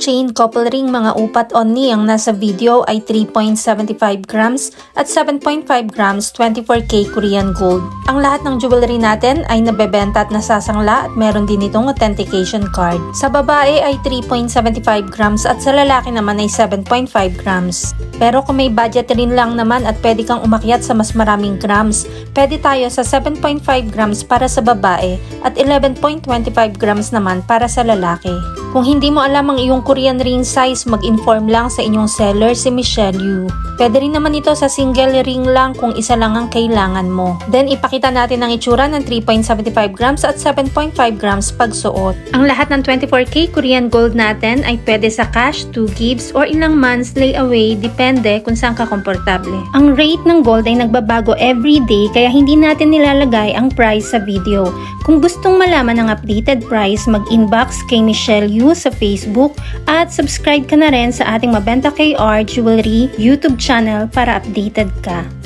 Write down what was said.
chain couple ring mga upat only ang nasa video ay 3.75 grams at 7.5 grams 24K Korean gold. Ang lahat ng jewelry natin ay nabebenta at nasasangla at meron din itong authentication card. Sa babae ay 3.75 grams at sa lalaki naman ay 7.5 grams. Pero kung may budget rin lang naman at pwede kang umakyat sa mas maraming grams, pwede tayo sa 7.5 grams para sa babae at 11.25 grams naman para sa lalaki. Kung hindi mo alam ang iyong Korean ring size, mag-inform lang sa inyong seller si Michelle Yu. Pwede rin naman ito sa single ring lang kung isa lang ang kailangan mo. Then ipakita natin ang itsura ng 3.75 grams at 7.5 grams pagsuot. Ang lahat ng 24K Korean gold natin ay pwede sa cash, 2 gifts, or ilang months layaway, depende kung saan ka komportable. Ang rate ng gold ay nagbabago every day kaya hindi natin nilalagay ang price sa video. Kung gustong malaman ang updated price, mag-inbox kay Michelle Yu sa Facebook at subscribe ka na rin sa ating Mabenta KR Jewelry YouTube channel para updated ka.